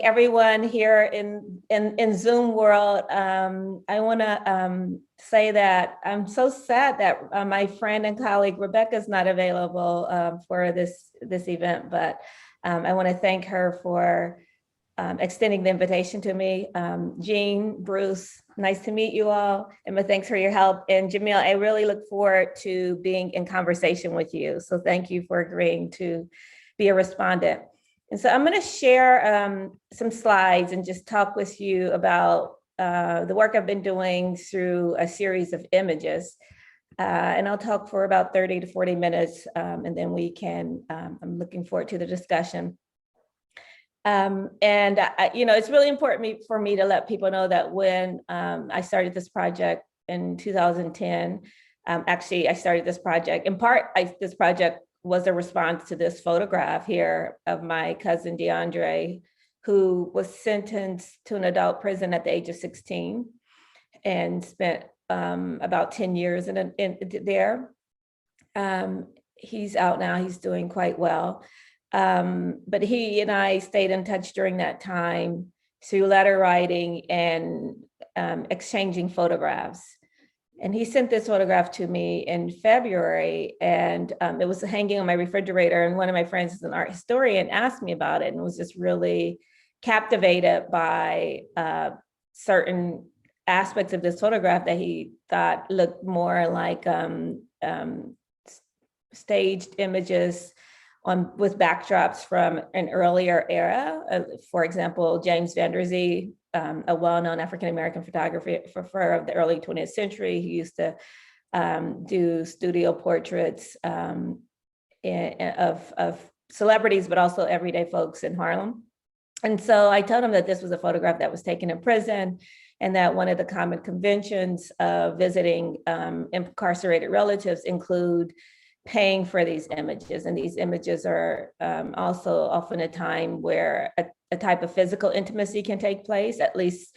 everyone here in Zoom world. I want to say that I'm so sad that my friend and colleague Rebecca is not available for this event, but I want to thank her for extending the invitation to me. Jean, Bruce, nice to meet you all. Emma, thanks for your help. And Jamil, I really look forward to being in conversation with you. So thank you for agreeing to be a respondent. And so I'm going to share some slides and just talk with you about the work I've been doing through a series of images. And I'll talk for about 30 to 40 minutes, and then we can, I'm looking forward to the discussion. It's really important for me to let people know that when I started this project in 2010, actually I started this project, in part, this project was a response to this photograph here of my cousin DeAndre, who was sentenced to an adult prison at the age of 16 and spent about 10 years there. He's out now, he's doing quite well. But he and I stayed in touch during that time through letter writing and exchanging photographs. And he sent this photograph to me in February, and it was hanging on my refrigerator. And one of my friends is an art historian, asked me about it and was just really captivated by certain aspects of this photograph that he thought looked more like staged images with backdrops from an earlier era. For example, James Van Der Zee, a well-known African-American photographer of the early 20th century, who used to do studio portraits of celebrities, but also everyday folks in Harlem. And so I told him that this was a photograph that was taken in prison, and that one of the common conventions of visiting incarcerated relatives include paying for these images. And these images are also often a time where a type of physical intimacy can take place, at least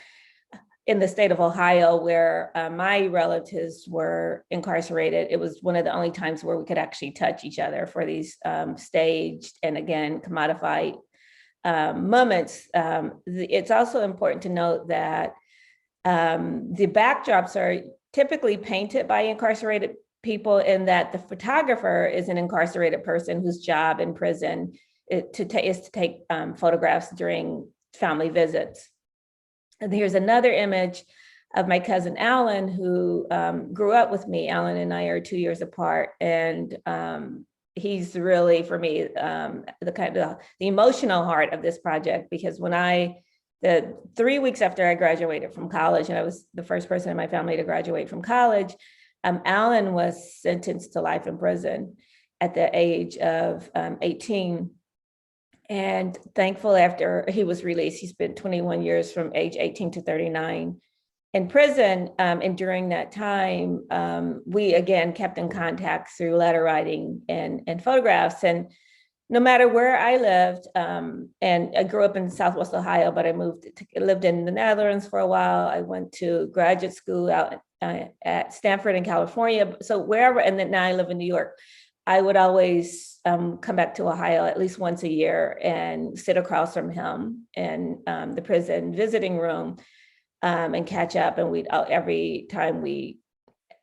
in the state of Ohio, where my relatives were incarcerated. It was one of the only times where we could actually touch each other for these staged and, again, commodified moments. It's also important to note that the backdrops are typically painted by incarcerated people, in that the photographer is an incarcerated person whose job in prison is to take photographs during family visits. And here's another image of my cousin Alan, who grew up with me. Alan and I are 2 years apart, and he's really, for me, the emotional heart of this project, because the 3 weeks after I graduated from college, and I was the first person in my family to graduate from college, Alan was sentenced to life in prison at the age of 18. And thankful, after he was released, he spent 21 years from age 18 to 39 in prison. And during that time, we again kept in contact through letter writing and photographs. And no matter where I lived, and I grew up in Southwest Ohio, but I lived in the Netherlands for a while. I went to graduate school out at Stanford in California. So wherever, and then now I live in New York, I would always come back to Ohio at least once a year and sit across from him in the prison visiting room and catch up. And every time we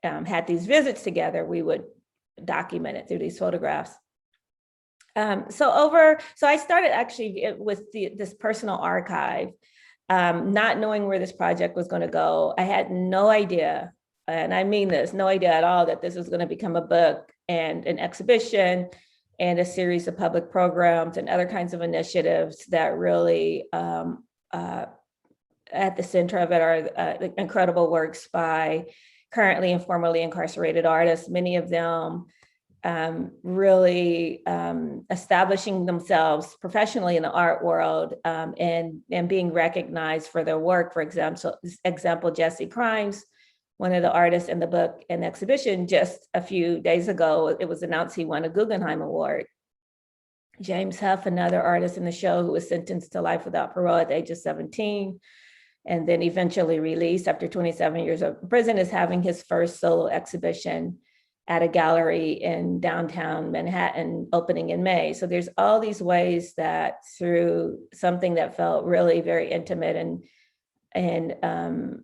had these visits together, we would document it through these photographs. So I started actually with this personal archive, not knowing where this project was going to go. I had no idea, and I mean this, no idea at all, that this was going to become a book and an exhibition and a series of public programs and other kinds of initiatives that really, at the center of it, are incredible works by currently and formerly incarcerated artists, many of them really establishing themselves professionally in the art world, and being recognized for their work. For example, Jesse Crimes, one of the artists in the book and exhibition, just a few days ago, it was announced he won a Guggenheim Award. James Huff, another artist in the show, who was sentenced to life without parole at the age of 17, and then eventually released after 27 years of prison, is having his first solo exhibition at a gallery in downtown Manhattan opening in May. So there's all these ways that through something that felt really very intimate and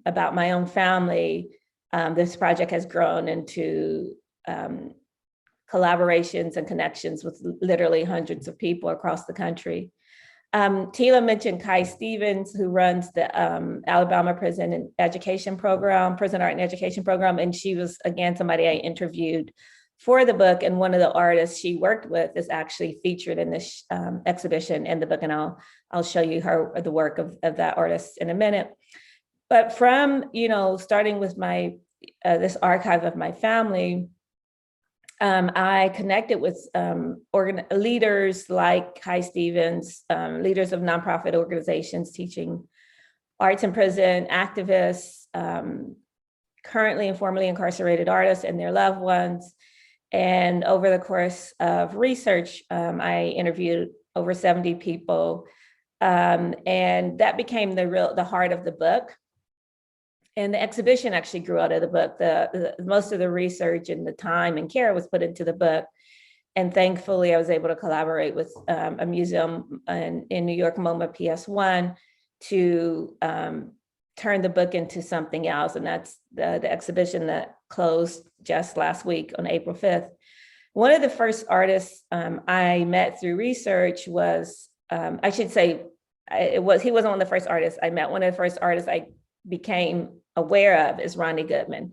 about my own family, this project has grown into collaborations and connections with literally hundreds of people across the country. Tila mentioned Kai Stevens, who runs the Alabama Prison and Education Program, Prison Art and Education Program. And she was, again, somebody I interviewed for the book. And one of the artists she worked with is actually featured in this exhibition in the book. And I'll show you the work of that artist in a minute. But from, starting with my this archive of my family, I connected with leaders like Kai Stevens, leaders of nonprofit organizations teaching arts in prison, activists, currently and formerly incarcerated artists and their loved ones. And over the course of research, I interviewed over 70 people, and that became the heart of the book. And the exhibition actually grew out of the book. Most of the research and the time and care was put into the book. And thankfully, I was able to collaborate with a museum in New York, MoMA PS1, to turn the book into something else. And that's the exhibition that closed just last week on April 5th. One of the first artists I met through research was, I should say, he wasn't one of the first artists I met. One of the first artists I became aware of is Ronnie Goodman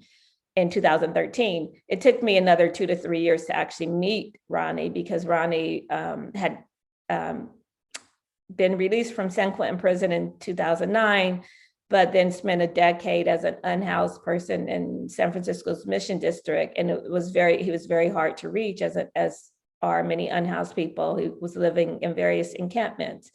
in 2013. It took me another 2 to 3 years to actually meet Ronnie, because Ronnie had been released from San Quentin prison in 2009, but then spent a decade as an unhoused person in San Francisco's Mission District. And he was very hard to reach, as are many unhoused people. Who was living in various encampments.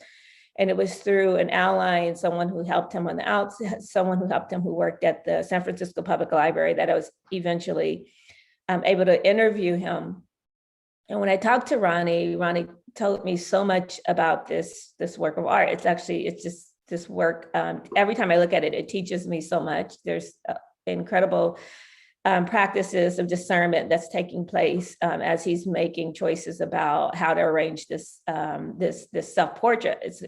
And it was through an ally and someone who helped him on the outset, someone who helped him who worked at the San Francisco Public Library, that I was eventually able to interview him. And when I talked to Ronnie told me so much about this work of art. It's just this work. Every time I look at it, it teaches me so much. There's incredible practices of discernment that's taking place as he's making choices about how to arrange this self-portrait.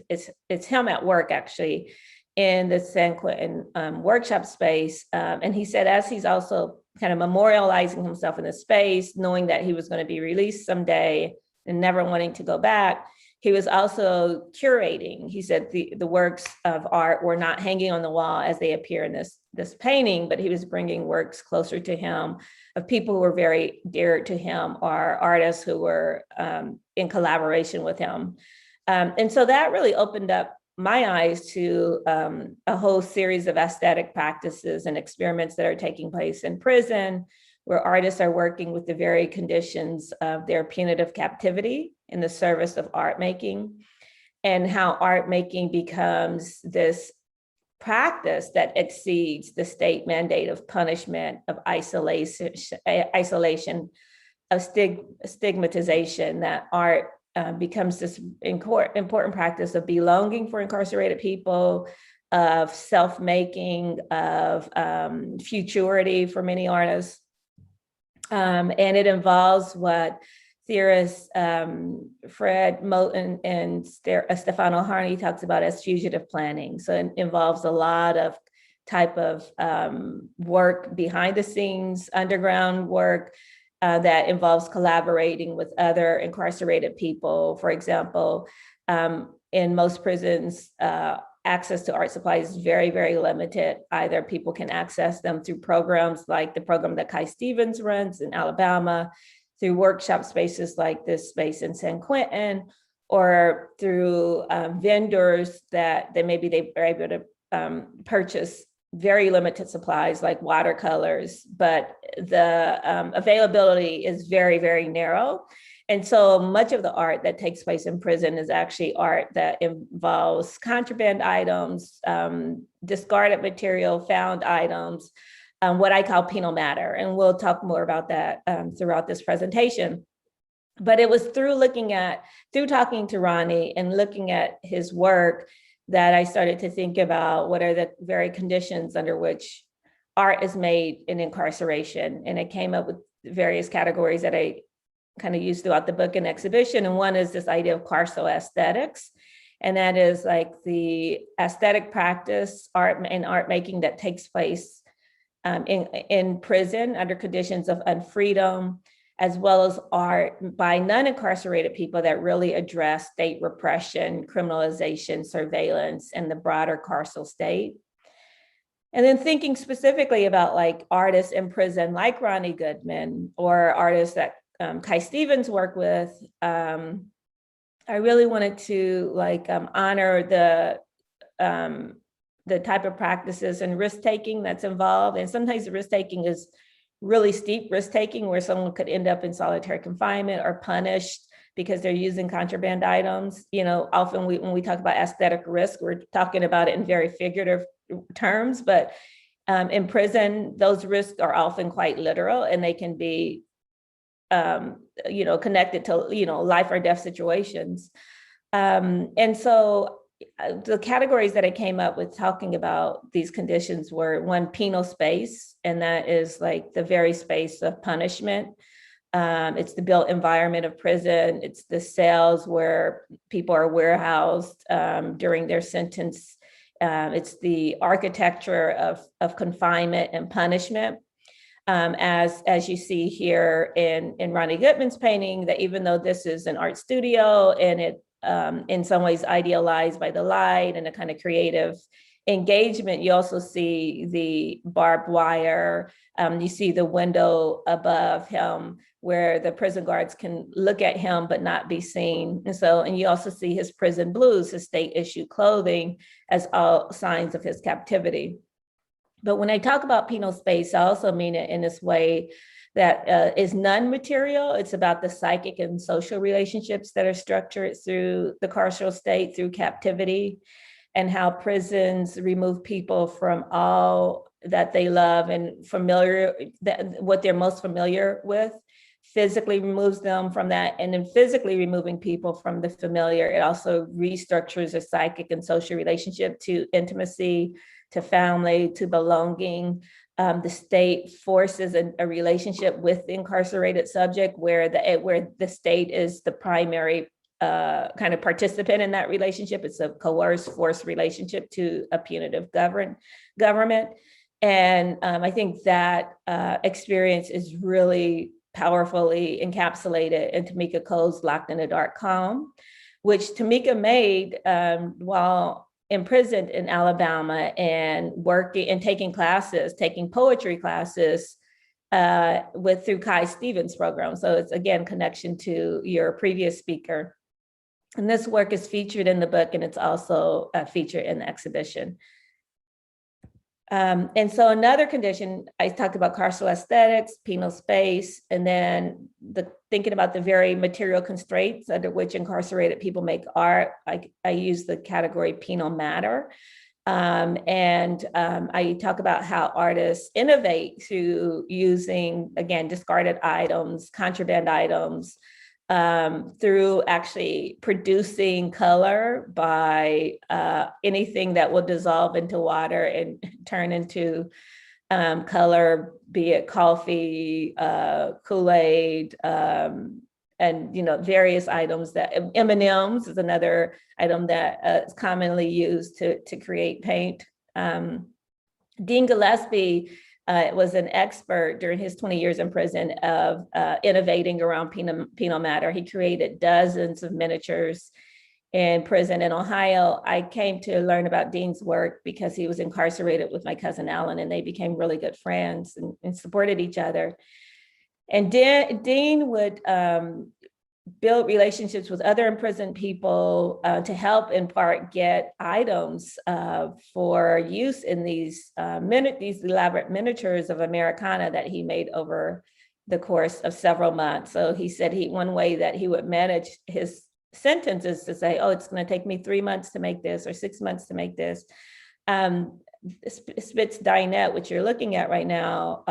It's him at work, actually, in the San Quentin workshop space. And he said, as he's also kind of memorializing himself in the space, knowing that he was going to be released someday and never wanting to go back, he was also curating. He said the works of art were not hanging on the wall as they appear in this painting, but he was bringing works closer to him of people who were very dear to him, or artists who were in collaboration with him. And so that really opened up my eyes to a whole series of aesthetic practices and experiments that are taking place in prison, where artists are working with the very conditions of their punitive captivity in the service of art making, and how art making becomes this practice that exceeds the state mandate of punishment, of isolation, of stigmatization, that art becomes this important practice of belonging for incarcerated people, of self-making, of futurity for many artists. And it involves what theorists Fred Moten and Stefano Harney talks about as fugitive planning. So it involves a lot of type of work behind the scenes, underground work that involves collaborating with other incarcerated people. For example, in most prisons, access to art supplies is very, very limited. Either people can access them through programs like the program that Kai Stevens runs in Alabama, through workshop spaces like this space in San Quentin, or through vendors that maybe they are able to purchase very limited supplies like watercolors, but the availability is very, very narrow. And so much of the art that takes place in prison is actually art that involves contraband items, discarded material, found items, what I call penal matter. And we'll talk more about that throughout this presentation. But it was through talking to Ronnie and looking at his work that I started to think about what are the very conditions under which art is made in incarceration. And I came up with various categories that I kind of use throughout the book and exhibition. And one is this idea of carceral aesthetics. And that is like the aesthetic practice, art and art making that takes place in prison under conditions of unfreedom, as well as art by non-incarcerated people that really address state repression, criminalization, surveillance, and the broader carceral state. And then thinking specifically about like artists in prison, like Ronnie Goodman, or artists that Kai Stevens worked with, I really wanted to like honor the type of practices and risk-taking that's involved. And sometimes the risk-taking is really steep risk-taking where someone could end up in solitary confinement or punished because they're using contraband items. You know, often when we talk about aesthetic risk, we're talking about it in very figurative terms, but in prison, those risks are often quite literal, and they can be you know, connected to, you know, life or death situations. And so the categories that I came up with talking about these conditions were, one, penal space, and that is like the very space of punishment. It's the built environment of prison. It's the cells where people are warehoused during their sentence. It's the architecture of confinement and punishment. As you see here in Ronnie Goodman's painting, that even though this is an art studio and it in some ways idealized by the light and a kind of creative engagement, you also see the barbed wire. You see the window above him where the prison guards can look at him but not be seen. And you also see his prison blues, his state issued clothing, as all signs of his captivity. But when I talk about penal space, I also mean it in this way that is non-material. It's about the psychic and social relationships that are structured through the carceral state, through captivity, and how prisons remove people from all that they love and what they're most familiar with, physically removes them from that. And then physically removing people from the familiar, it also restructures a psychic and social relationship to intimacy, to family, to belonging. The state forces a relationship with the incarcerated subject where the state is the primary kind of participant in that relationship. It's a coerced, forced relationship to a punitive government. And I think that experience is really powerfully encapsulated in Tamika Cole's Locked in a Dark Calm, which Tamika made while imprisoned in Alabama and working and taking poetry classes through Kai Stevens' program. So it's, again, connection to your previous speaker. And this work is featured in the book, and it's also featured in the exhibition. And so another condition, I talked about carceral aesthetics, penal space, and then thinking about the very material constraints under which incarcerated people make art. I use the category penal matter. I talk about how artists innovate through using, again, discarded items, contraband items, through actually producing color by anything that will dissolve into water and turn into color, be it coffee, Kool-Aid, and various items. That M&Ms is another item that is commonly used to create paint. Dean Gillespie was an expert during his 20 years in prison of innovating around penal matter. He created dozens of miniatures in prison in Ohio. I came to learn about Dean's work because he was incarcerated with my cousin Alan, and they became really good friends and supported each other. And Dean would build relationships with other imprisoned people to help, in part, get items for use in these elaborate miniatures of Americana that he made over the course of several months. So he said one way that he would manage his sentence is to say, oh, it's going to take me 3 months to make this or 6 months to make this. Spitz dinette, which you're looking at right now,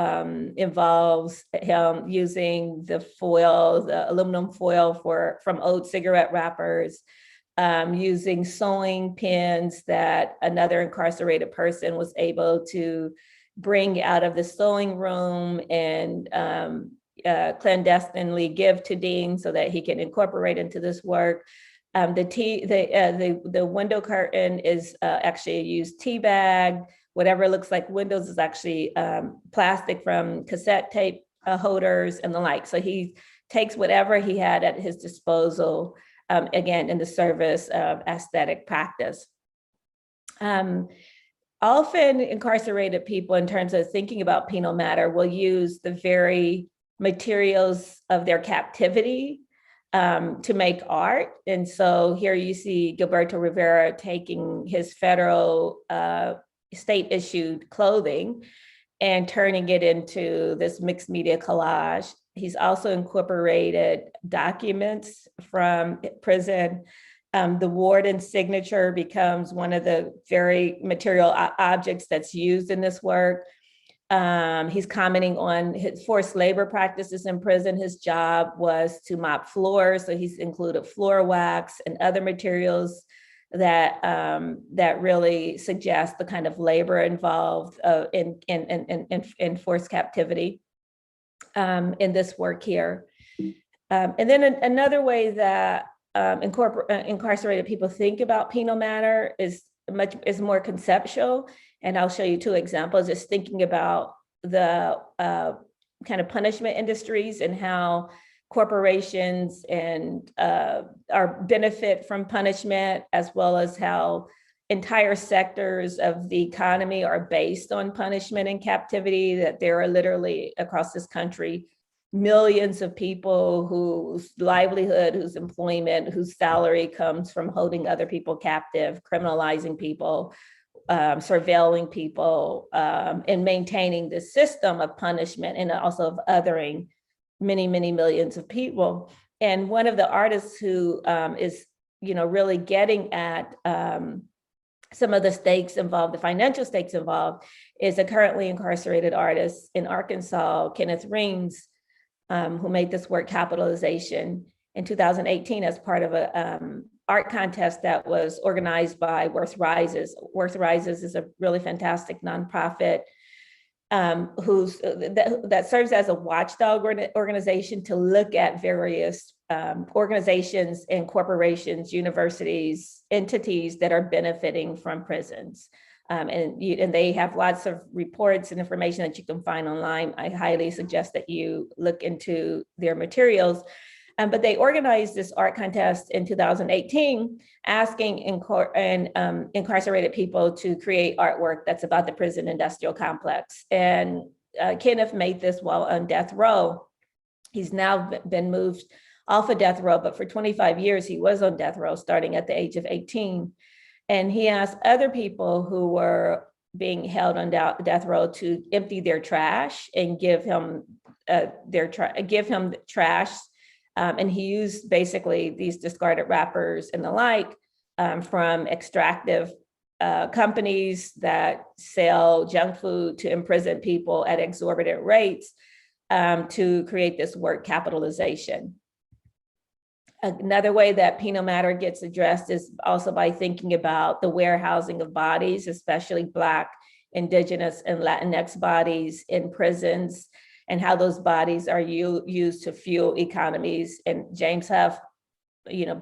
involves him using the aluminum foil from old cigarette wrappers, using sewing pins that another incarcerated person was able to bring out of the sewing room and clandestinely give to Dean so that he can incorporate into this work. The window curtain is actually a used tea bag. Whatever looks like windows is actually plastic from cassette tape holders and the like. So he takes whatever he had at his disposal, again, in the service of aesthetic practice. Often incarcerated people, in terms of thinking about penal matter, will use the very materials of their captivity to make art. And so here you see Gilberto Rivera taking his federal state-issued clothing and turning it into this mixed media collage. He's also incorporated documents from prison. The warden's signature becomes one of the very material objects that's used in this work. He's commenting on his forced labor practices in prison. His job was to mop floors, so he's included floor wax and other materials that that really suggest the kind of labor involved in forced captivity in this work here. And then another way that incarcerated people think about penal matter is more conceptual. And I'll show you two examples, just thinking about the kind of punishment industries and how corporations and are benefit from punishment, as well as how entire sectors of the economy are based on punishment and captivity, that there are literally across this country millions of people whose livelihood, whose employment, whose salary comes from holding other people captive, criminalizing people, surveilling people, and maintaining this system of punishment, and also of othering many, many millions of people. And one of the artists who is, really getting at some of the stakes involved, the financial stakes involved, is a currently incarcerated artist in Arkansas, Kenneth Reams, who made this work, Capitalization, in 2018 as part of a art contest that was organized by Worth Rises. Worth Rises is a really fantastic nonprofit that serves as a watchdog organization to look at various organizations and corporations, universities, entities that are benefiting from prisons. And they have lots of reports and information that you can find online. I highly suggest that you look into their materials. But they organized this art contest in 2018, asking incarcerated people to create artwork that's about the prison industrial complex. And Kenneth made this while on death row. He's now been moved off of death row, but for 25 years, he was on death row starting at the age of 18. And he asked other people who were being held on death row to empty their trash and give him trash. And he used basically these discarded wrappers and the like from extractive companies that sell junk food to imprison people at exorbitant rates to create this work, Capitalization. Another way that penal matter gets addressed is also by thinking about the warehousing of bodies, especially Black, Indigenous, and Latinx bodies in prisons, and how those bodies are used to fuel economies. And James Huff,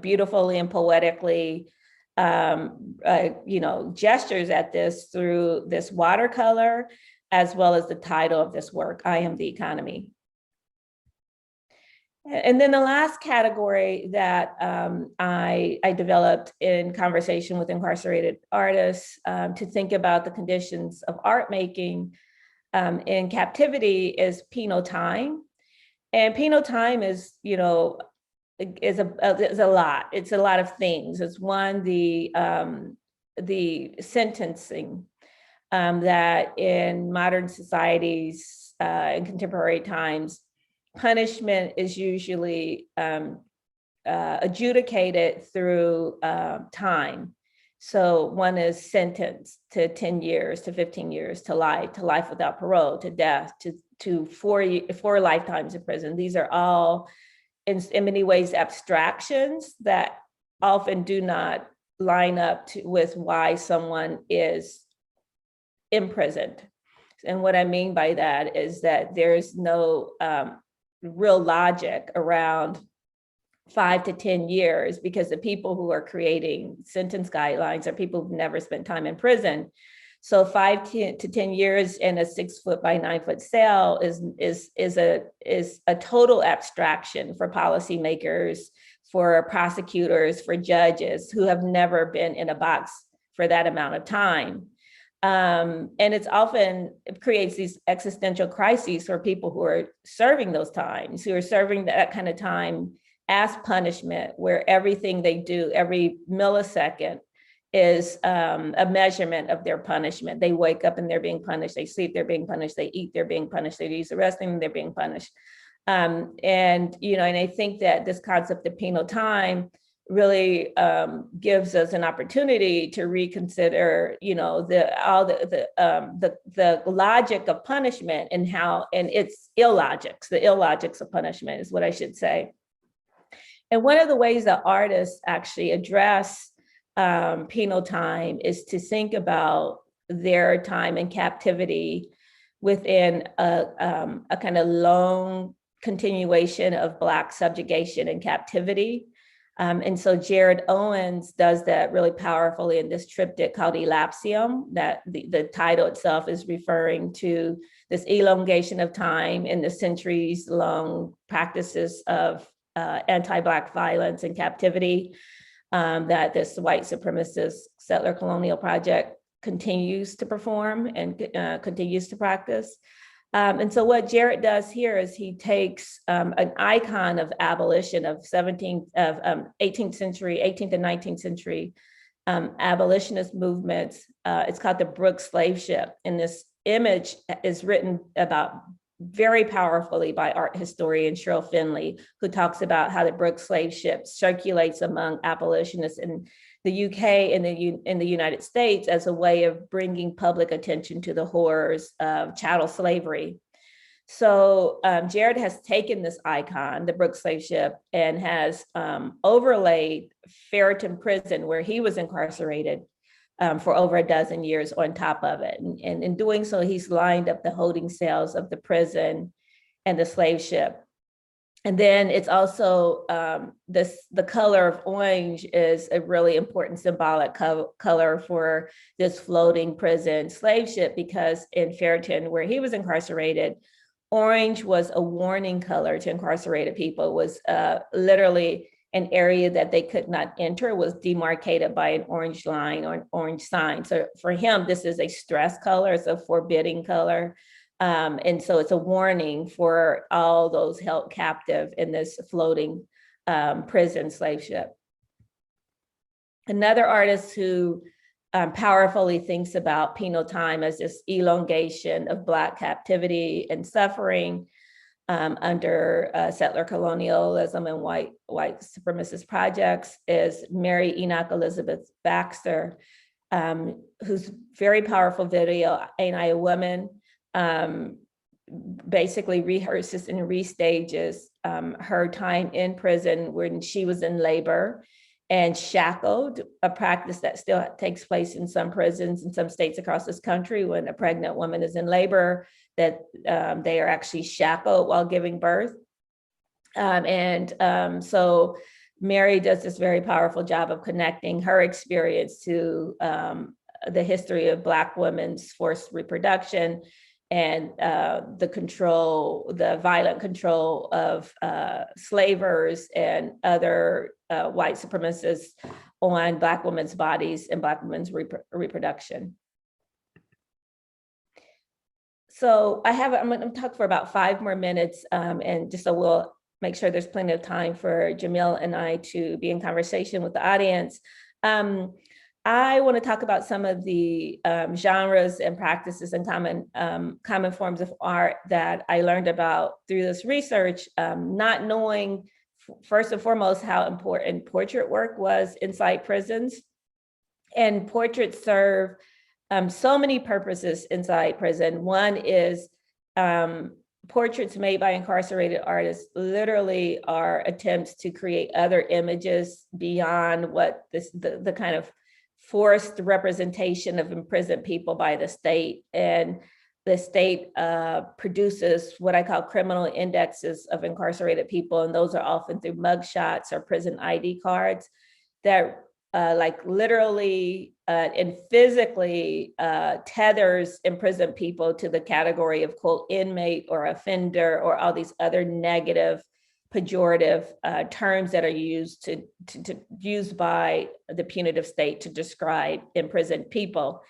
beautifully and poetically, gestures at this through this watercolor, as well as the title of this work, I Am the Economy. And then the last category that I developed in conversation with incarcerated artists to think about the conditions of art making in captivity is penal time. And penal time is a lot. It's a lot of things. It's one, the sentencing that in modern societies, in contemporary times, punishment is usually adjudicated through time. So one is sentenced to 10 years, to 15 years, to life without parole, to death, to four lifetimes in prison. These are all, in many ways, abstractions that often do not line up with why someone is imprisoned. And what I mean by that is that there's no real logic around 5 to 10 years, because the people who are creating sentence guidelines are people who've never spent time in prison. So 5 to 10 years in a 6 foot by 9 foot cell is a total abstraction for policymakers, for prosecutors, for judges who have never been in a box for that amount of time. And it creates these existential crises for people who are serving those times, who are serving that kind of time as punishment, where everything they do, every millisecond, is a measurement of their punishment. They wake up and they're being punished. They sleep, they're being punished. They eat, they're being punished. They use the restroom, they're being punished. And I think that this concept of penal time really gives us an opportunity to reconsider, the logic of punishment and its illogics. The illogics of punishment is what I should say. And one of the ways that artists actually address penal time is to think about their time in captivity within a kind of long continuation of Black subjugation and captivity. And so Jared Owens does that really powerfully in this triptych called Elapsium, that the title itself is referring to this elongation of time in the centuries-long practices of anti-Black violence and captivity that this white supremacist settler colonial project continues to perform and continues to practice. And so what Jared does here is he takes an icon of abolition of 18th century, 18th and 19th century abolitionist movements. It's called the Brooks slave ship. And this image is written about very powerfully by art historian Cheryl Finley, who talks about how the Brooks slave ship circulates among abolitionists in the UK and in the United States as a way of bringing public attention to the horrors of chattel slavery. So Jared has taken this icon, the Brooks slave ship, and has overlaid Ferreton Prison, where he was incarcerated for over a dozen years, on top of it. And in doing so, he's lined up the holding cells of the prison and the slave ship. And then it's also the color of orange is a really important symbolic color for this floating prison slave ship, because in Ferreton, where he was incarcerated, orange was a warning color to incarcerated people. It was literally an area that they could not enter, was demarcated by an orange line or an orange sign. So for him, this is a stress color, it's a forbidding color. And so it's a warning for all those held captive in this floating prison slave ship. Another artist who powerfully thinks about penal time as this elongation of Black captivity and suffering under settler colonialism and white supremacist projects is Mary Enoch Elizabeth Baxter, whose very powerful video, Ain't I a Woman, basically rehearses and restages her time in prison when she was in labor and shackled, a practice that still takes place in some prisons in some states across this country. When a pregnant woman is in labor, that they are actually shackled while giving birth. So Mary does this very powerful job of connecting her experience to the history of Black women's forced reproduction and the violent control of slavers and other white supremacists on Black women's bodies and Black women's reproduction. So I'm going to talk for about 5 more minutes, and just so we'll make sure there's plenty of time for Jamil and I to be in conversation with the audience. I want to talk about some of the genres and practices and common forms of art that I learned about through this research, not knowing, first and foremost, how important portrait work was inside prisons. And portraits serve so many purposes inside prison. One is portraits made by incarcerated artists literally are attempts to create other images beyond what the kind of forced representation of imprisoned people by the state. And the state produces what I call criminal indexes of incarcerated people, and those are often through mugshots or prison ID cards that like literally and physically tethers imprisoned people to the category of quote inmate or offender or all these other negative pejorative terms that are used used by the punitive state to describe imprisoned people.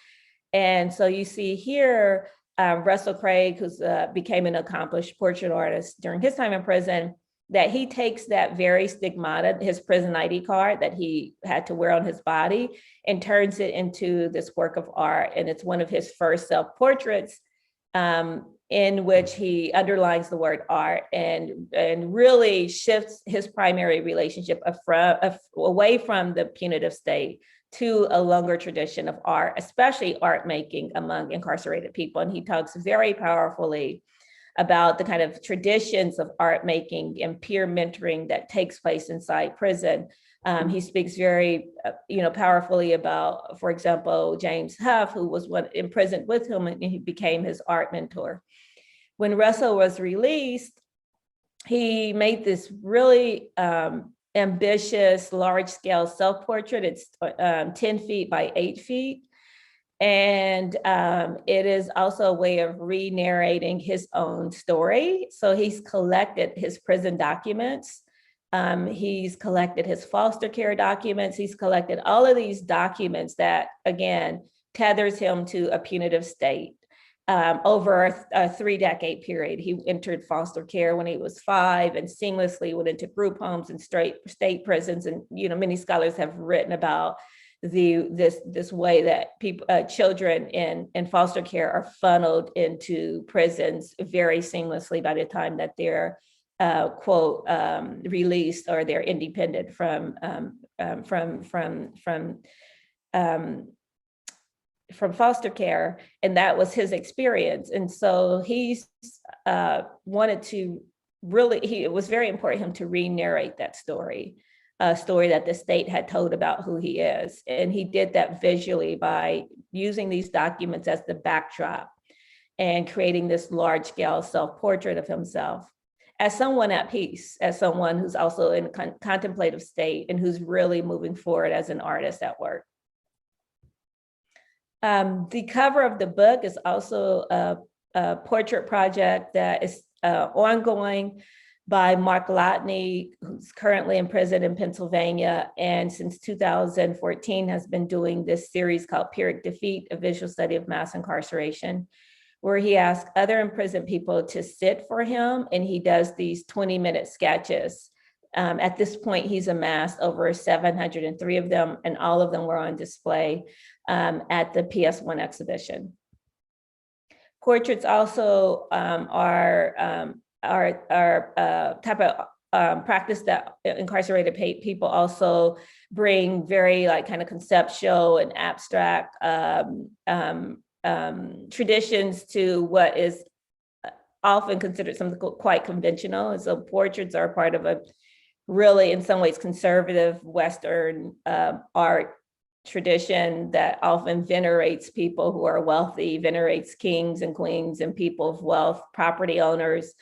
And so you see here, Russell Craig, who's became an accomplished portrait artist during his time in prison, that he takes that very stigmata, his prison ID card that he had to wear on his body, and turns it into this work of art. And it's one of his first self-portraits in which he underlines the word art and really shifts his primary relationship away from the punitive state to a longer tradition of art, especially art making among incarcerated people. And he talks very powerfully about the kind of traditions of art making and peer mentoring that takes place inside prison. He speaks very, powerfully about, for example, James Huff, who was imprisoned with him, and he became his art mentor. When Russell was released, he made this really ambitious, large-scale self-portrait. It's 10 feet by 8 feet. And it is also a way of re-narrating his own story. So he's collected his prison documents. He's collected his foster care documents. He's collected all of these documents that, again, tethers him to a punitive state. Over a 3-decade period. He entered foster care when he was 5 and seamlessly went into group homes and state prisons. And many scholars have written about this way that people, children in foster care are funneled into prisons very seamlessly by the time that they're quote released or they're independent from foster care. And that was his experience. And so he's wanted to it was very important to him to re-narrate that story, a story that the state had told about who he is. And he did that visually by using these documents as the backdrop and creating this large scale self-portrait of himself as someone at peace, as someone who's also in a contemplative state and who's really moving forward as an artist at work. The cover of the book is also a portrait project that is ongoing by Mark Lotney, who's currently in prison in Pennsylvania, and since 2014 has been doing this series called Pyrrhic Defeat, a visual study of mass incarceration, where he asks other imprisoned people to sit for him, and he does these 20-minute sketches. At this point, he's amassed over 703 of them, and all of them were on display at the PS1 exhibition. Portraits also are type of practice that incarcerated people also bring very kind of conceptual and abstract traditions to what is often considered something quite conventional. And so portraits are part of a really, in some ways, conservative Western art tradition that often venerates people who are wealthy, venerates kings and queens and people of wealth, property owners.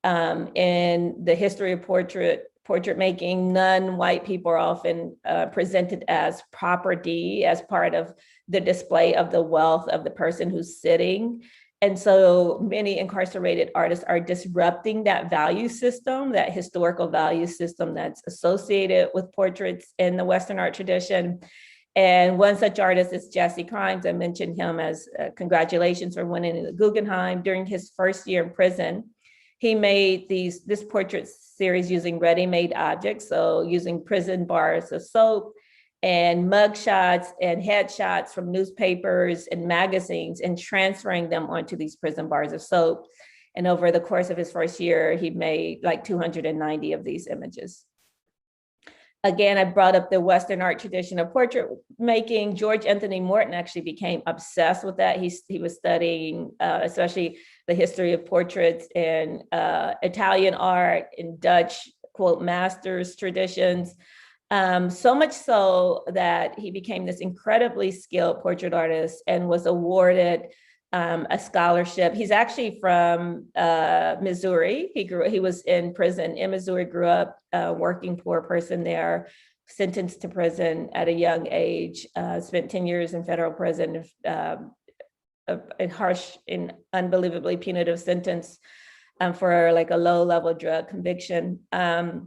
In the history of portrait making, non-white people are often presented as property, as part of the display of the wealth of the person who's sitting. And so many incarcerated artists are disrupting that value system, that historical value system that's associated with portraits in the Western art tradition. And one such artist is Jesse Crimes. I mentioned him as congratulations for winning the Guggenheim. During his first year in prison, he made this portrait series using ready-made objects, so using prison bars of soap and mug shots and headshots from newspapers and magazines and transferring them onto these prison bars of soap. And over the course of his first year, he made like 290 of these images. Again, I brought up the Western art tradition of portrait making. George Anthony Morton actually became obsessed with that. He was studying especially the history of portraits in Italian art, in Dutch, quote, masters traditions. So much so that he became this incredibly skilled portrait artist and was awarded a scholarship. He's actually from Missouri. He was in prison in Missouri, grew up working poor person there, sentenced to prison at a young age, spent 10 years in federal prison, a harsh and unbelievably punitive sentence for like a low-level drug conviction. But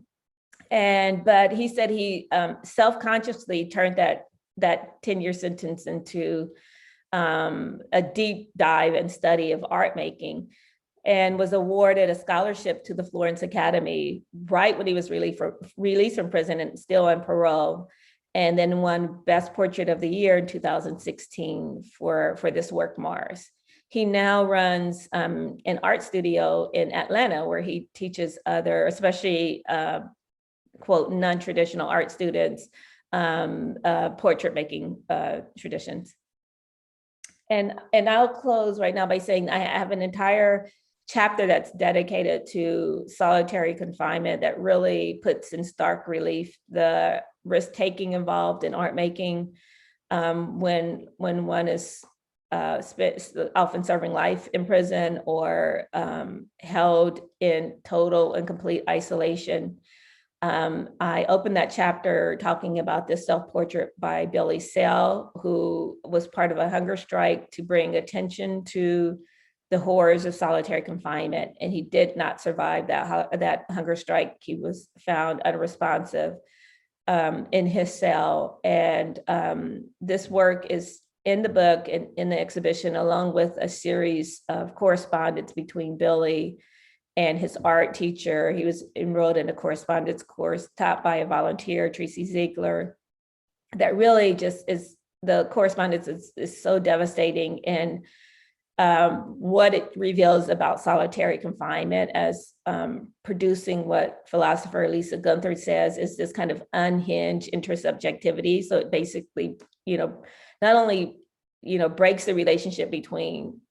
he said he self-consciously turned that 10-year sentence into a deep dive and study of art making, and was awarded a scholarship to the Florence Academy right when he was released from prison and still on parole, and then won Best Portrait of the Year in 2016 for this work, Mars. He now runs an art studio in Atlanta where he teaches other, especially quote, non-traditional art students, portrait making traditions. And I'll close right now by saying I have an entire chapter that's dedicated to solitary confinement that really puts in stark relief the risk-taking involved in art making when one is often serving life in prison or held in total and complete isolation. I opened that chapter talking about this self-portrait by Billy Sell, who was part of a hunger strike to bring attention to the horrors of solitary confinement. And he did not survive that hunger strike. He was found unresponsive in his cell. And this work is in the book and in the exhibition, along with a series of correspondence between Billy and his art teacher. He was enrolled in a correspondence course taught by a volunteer, Tracy Ziegler, that really just is, the correspondence is so devastating in what it reveals about solitary confinement as producing what philosopher Lisa Gunther says is this kind of unhinged intersubjectivity. So it basically, not only, breaks the relationship between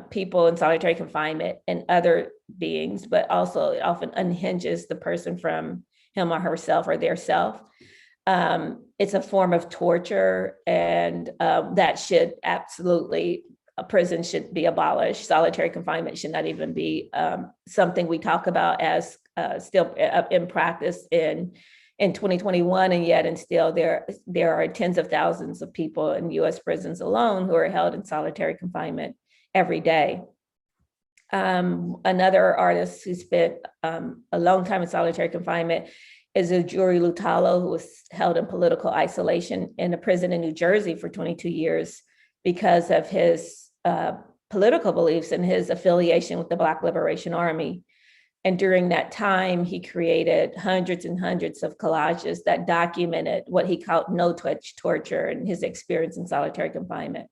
people in solitary confinement and other beings, but also it often unhinges the person from him or herself or their self. It's a form of torture, and that should absolutely, a prison should be abolished. Solitary confinement should not even be something we talk about as still in practice in 2021, and still there are tens of thousands of people in US prisons alone who are held in solitary confinement every day. Another artist who spent a long time in solitary confinement is Ujiri Lutalo, who was held in political isolation in a prison in New Jersey for 22 years because of his political beliefs and his affiliation with the Black Liberation Army. And during that time, he created hundreds and hundreds of collages that documented what he called no-touch torture and his experience in solitary confinement.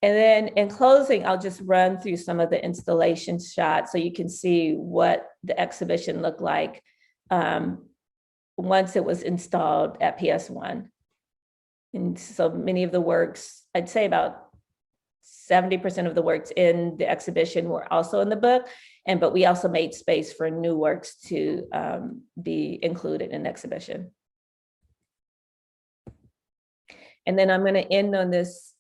And then in closing, I'll just run through some of the installation shots so you can see what the exhibition looked like once it was installed at PS1. And so many of the works, I'd say about 70% of the works in the exhibition were also in the book, but we also made space for new works to be included in the exhibition. And then I'm going to end on this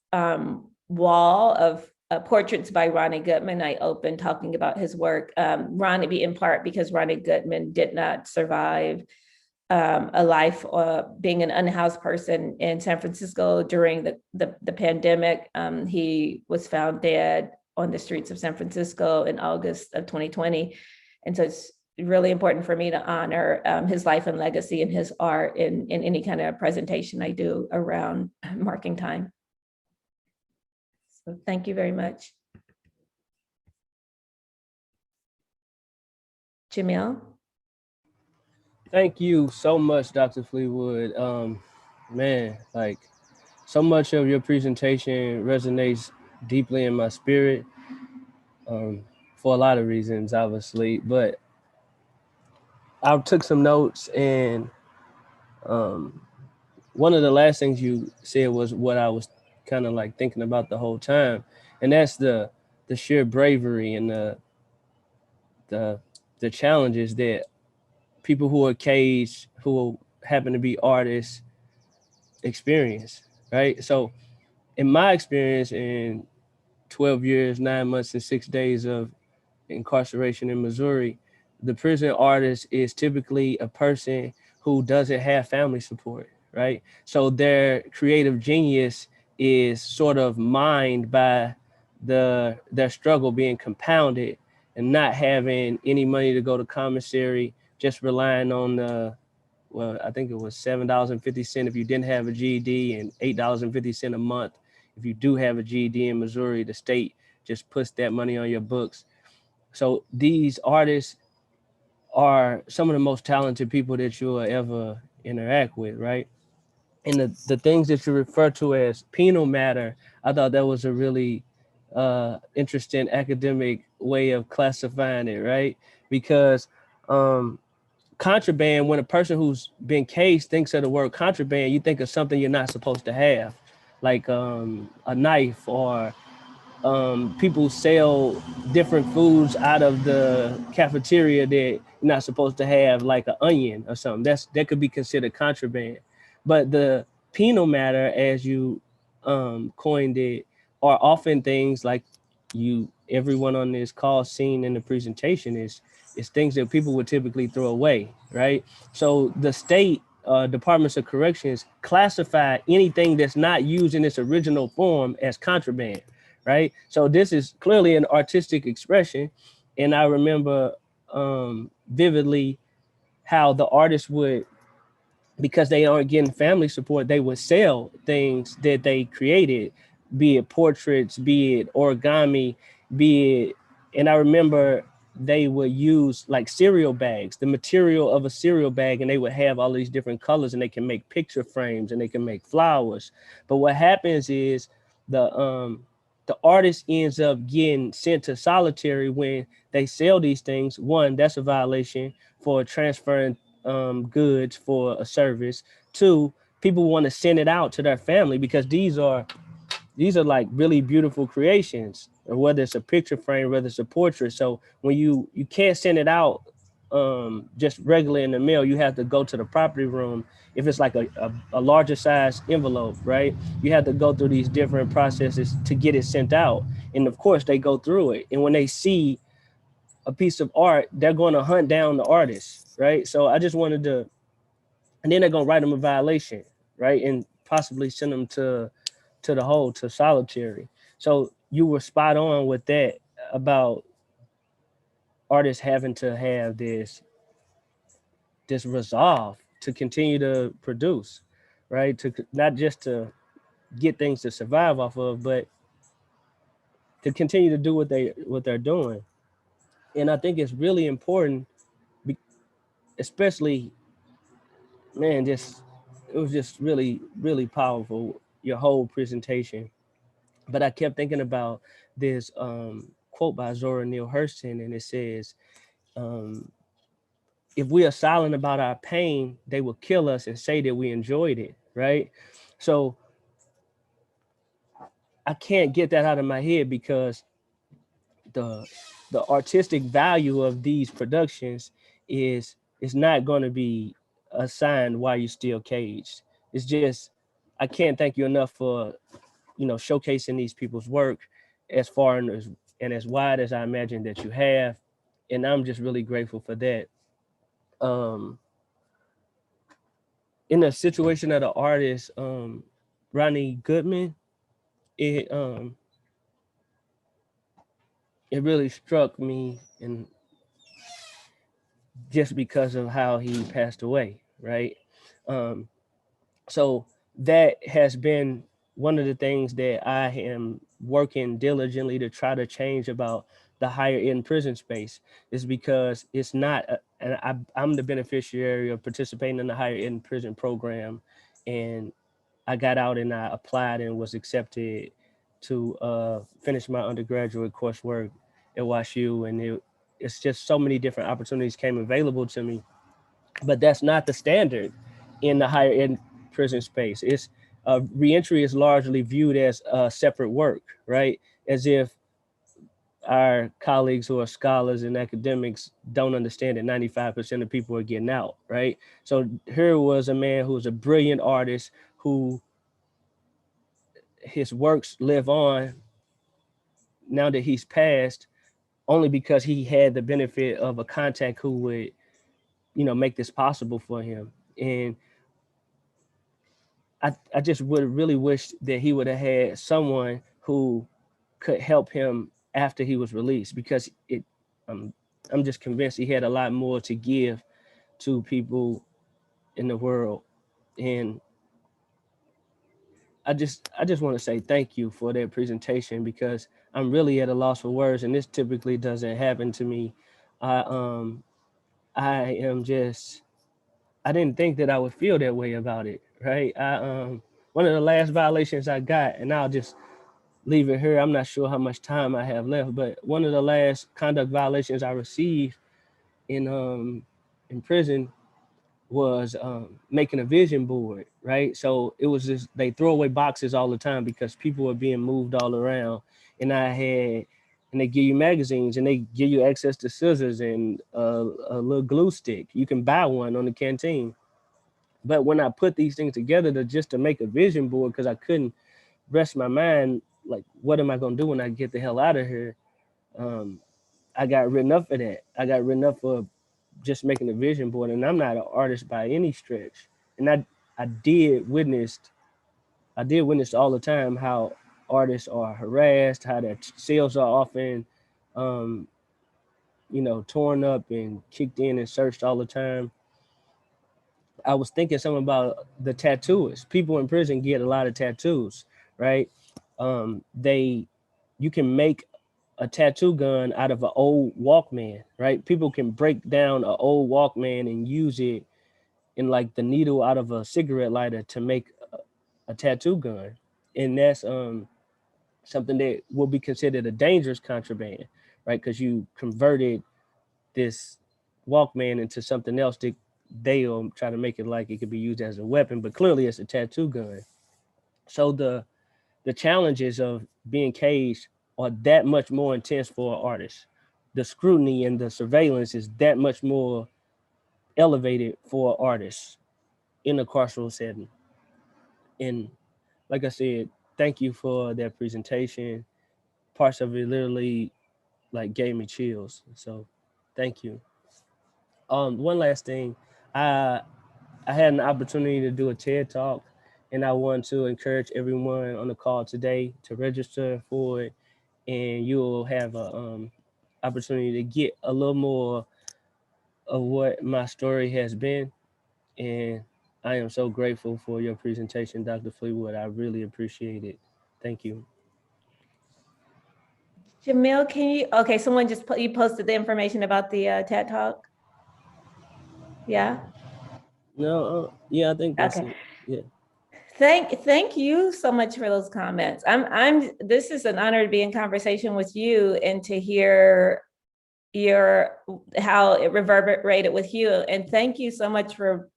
wall of portraits by Ronnie Goodman. I opened talking about his work, Ronnie, in part because Ronnie Goodman did not survive a life being an unhoused person in San Francisco during the pandemic. He was found dead on the streets of San Francisco in August of 2020. And so it's really important for me to honor his life and legacy and his art in any kind of presentation I do around marking time. So thank you very much. Jamil? Thank you so much, Dr. Fleetwood. Man, like so much of your presentation resonates deeply in my spirit for a lot of reasons, obviously, but I took some notes, and one of the last things you said was what I was kind of like thinking about the whole time, and that's the sheer bravery and the challenges that people who are caged, who happen to be artists, experience, right? So in my experience in 12 years, 9 months, and 6 days of incarceration in Missouri, the prison artist is typically a person who doesn't have family support, right? So their creative genius is sort of mined by their struggle being compounded and not having any money to go to commissary, just relying on the, well, I think it was $7.50 if you didn't have a GED, and $8.50 a month if you do have a GED in Missouri. The state just puts that money on your books. So these artists are some of the most talented people that you'll ever interact with, right? And the things that you refer to as penal matter, I thought that was a really interesting academic way of classifying it, right? Because contraband, when a person who's been caged thinks of the word contraband, you think of something you're not supposed to have, like a knife, or people sell different foods out of the cafeteria that you're not supposed to have, like an onion or something. That could be considered contraband. But the penal matter, as you coined it, are often things like everyone on this call seen in the presentation is things that people would typically throw away, right? So the state departments of corrections classify anything that's not used in its original form as contraband, right? So this is clearly an artistic expression. And I remember vividly how the artist would, because they aren't getting family support, they would sell things that they created, be it portraits, be it origami, be it, and I remember they would use like cereal bags, the material of a cereal bag, and they would have all these different colors, and they can make picture frames and they can make flowers. But what happens is the artist ends up getting sent to solitary when they sell these things. One, that's a violation for transferring goods for a service. Two, people want to send it out to their family because these are like really beautiful creations, or whether it's a picture frame, whether it's a portrait. So when you can't send it out just regularly in the mail, you have to go to the property room. If it's like a larger size envelope, right, you have to go through these different processes to get it sent out. And of course they go through it, and when they see a piece of art, they're going to hunt down the artist, right? So I just wanted to, and then they're going to write them a violation, right, and possibly send them to solitary. So you were spot on with that about artists having to have this resolve to continue to produce, right? To not just to get things to survive off of, but to continue to do what they're doing. And I think it's really important, especially, man, just it was just really, really powerful, your whole presentation. But I kept thinking about this quote by Zora Neale Hurston, and it says, if we are silent about our pain, they will kill us and say that we enjoyed it, right? So I can't get that out of my head, because the artistic value of these productions is not going to be assigned while you're still caged. It's just, I can't thank you enough for showcasing these people's work as far and as wide as I imagine that you have, and I'm just really grateful for that. In the situation of the artist, Ronnie Goodman, it it really struck me, and just because of how he passed away, right? Um, so that has been one of the things that I am working diligently to try to change about the higher ed prison space, is because it's not, and I'm the beneficiary of participating in the higher ed prison program, and I got out and I applied and was accepted to finish my undergraduate coursework at WashU, and it's just so many different opportunities came available to me. But that's not the standard in the higher ed prison space. It's reentry is largely viewed as separate work, right? As if our colleagues who are scholars and academics don't understand that 95% of people are getting out, right? So here was a man who was a brilliant artist, who his works live on now that he's passed, only because he had the benefit of a contact who would, make this possible for him. And I just would really wish that he would have had someone who could help him after he was released, because I'm just convinced he had a lot more to give to people in the world. And I just want to say thank you for that presentation, because I'm really at a loss for words, and this typically doesn't happen to me. I am just, I didn't think that I would feel that way about it, right? One of the last violations I got, and I'll just leave it here. I'm not sure how much time I have left, but one of the last conduct violations I received in prison was making a vision board, right? So it was just, they throw away boxes all the time because people were being moved all around, and and they give you magazines, and they give you access to scissors and a little glue stick. You can buy one on the canteen. But when I put these things together just to make a vision board, because I couldn't rest my mind, like, what am I gonna do when I get the hell out of here? Um, I got written up for that. I got written up for just making a vision board, and I'm not an artist by any stretch. And I did witness all the time how artists are harassed, how their sales are often, um, torn up and kicked in and searched all the time. I was thinking something about the tattooists. People in prison get a lot of tattoos, right? They You can make a tattoo gun out of an old Walkman, right? People can break down an old Walkman and use it in like the needle out of a cigarette lighter to make a tattoo gun. And that's something that will be considered a dangerous contraband, right? Because you converted this Walkman into something else that they'll try to make it like it could be used as a weapon, but clearly it's a tattoo gun. So the challenges of being caged are that much more intense for an artist. The scrutiny and the surveillance is that much more elevated for artists in a carceral setting. And like I said, thank you for that presentation. Parts of it literally like gave me chills. So thank you. One last thing. I I had an opportunity to do a TED talk, and I want to encourage everyone on the call today to register for it, and you'll have a opportunity to get a little more of what my story has been. And I am so grateful for your presentation, Dr. Fleetwood. I really appreciate it. Thank you. Jamil, okay, someone you posted the information about the TED Talk? Yeah? No, yeah, I think that's Okay. it. Yeah. Thank you so much for those comments. This is an honor to be in conversation with you and to hear your how it reverberated with you. And thank you so much for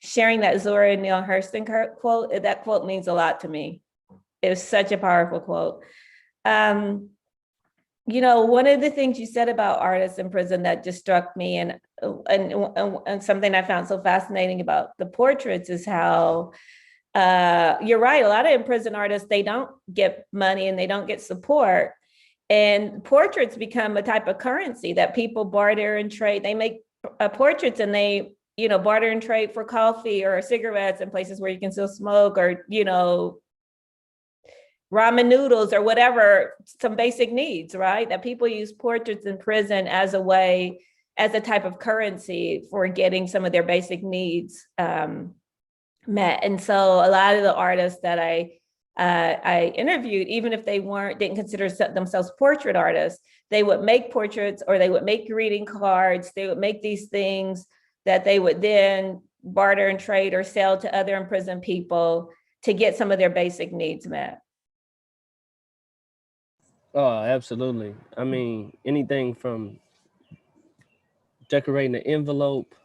sharing that Zora Neale Hurston quote. That quote means a lot to me. It was such a powerful quote. One of the things you said about artists in prison that just struck me, and something I found so fascinating about the portraits is how you're right. A lot of in-prison artists, they don't get money and they don't get support. And portraits become a type of currency that people barter and trade. They make portraits and they, barter and trade for coffee or cigarettes in places where you can still smoke, or, ramen noodles or whatever, some basic needs, right? That people use portraits in prison as a type of currency for getting some of their basic needs met. And so a lot of the artists that I interviewed, even if they didn't consider themselves portrait artists, they would make portraits or they would make greeting cards. They would make these things that they would then barter and trade or sell to other imprisoned people to get some of their basic needs met. Oh, absolutely. I mean, anything from decorating an envelope,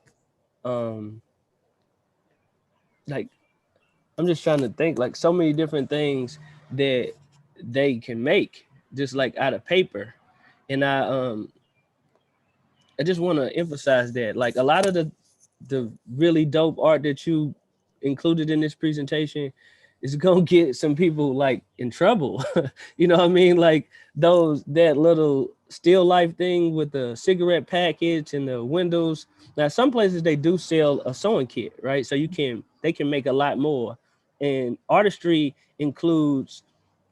um, like I'm just trying to think, like so many different things that they can make just like out of paper. And I just want to emphasize that like a lot of the really dope art that you included in this presentation, is gonna get some people like in trouble. You know what I mean? Like that little still life thing with the cigarette package and the windows. Now some places they do sell a sewing kit, right? So they can make a lot more. And artistry includes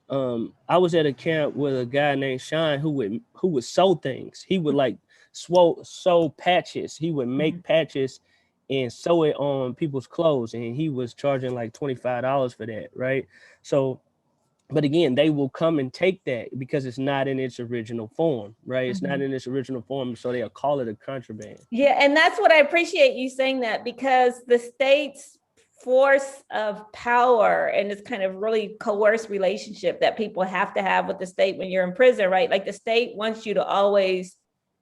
I was at a camp with a guy named Sean who would sew things. He would like sew patches. He would make patches and sew it on people's clothes, and he was charging like $25 for that, right? So, but again, they will come and take that because it's not in its original form, right? It's not in its original form, so they'll call it a contraband. Yeah, and that's what I appreciate you saying that, because the state's force of power and this kind of really coerced relationship that people have to have with the state when you're in prison, right? Like the state wants you to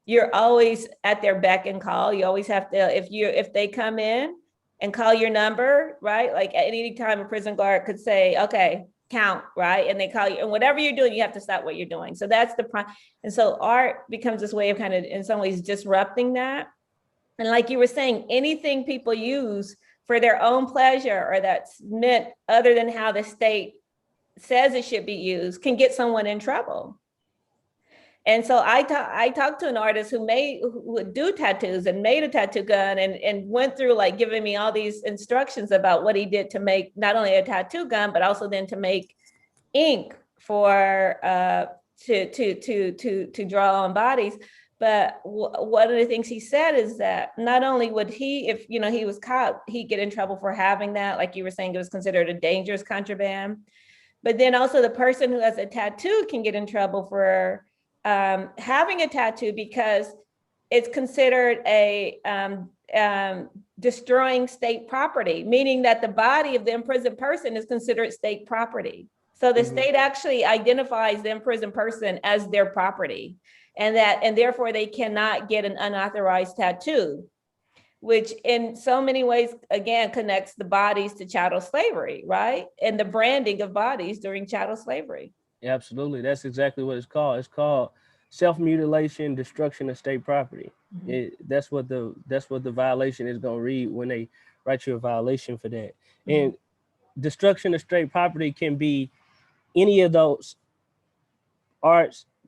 you're always at their beck and call. You always have to, if they come in and call your number, right? Like at any time a prison guard could say, okay, count, right? And they call you, and whatever you're doing, you have to stop what you're doing. So that's the prime. And so art becomes this way of kind of, in some ways, disrupting that. And like you were saying, anything people use for their own pleasure or that's meant other than how the state says it should be used can get someone in trouble. And so I talked to an artist who would do tattoos and made a tattoo gun and went through like giving me all these instructions about what he did to make not only a tattoo gun, but also then to make ink for to draw on bodies. But one of the things he said is that not only would he, if he was caught, he'd get in trouble for having that, like you were saying, it was considered a dangerous contraband. But then also the person who has a tattoo can get in trouble for having a tattoo because it's considered a destroying state property, meaning that the body of the imprisoned person is considered state property. So the state actually identifies the imprisoned person as their property, and therefore they cannot get an unauthorized tattoo, which in so many ways, again, connects the bodies to chattel slavery, right? And the branding of bodies during chattel slavery. Absolutely. That's exactly what it's called. It's called self-mutilation, destruction of state property. That's what the violation is going to read when they write you a violation for that. And destruction of state property can be any of those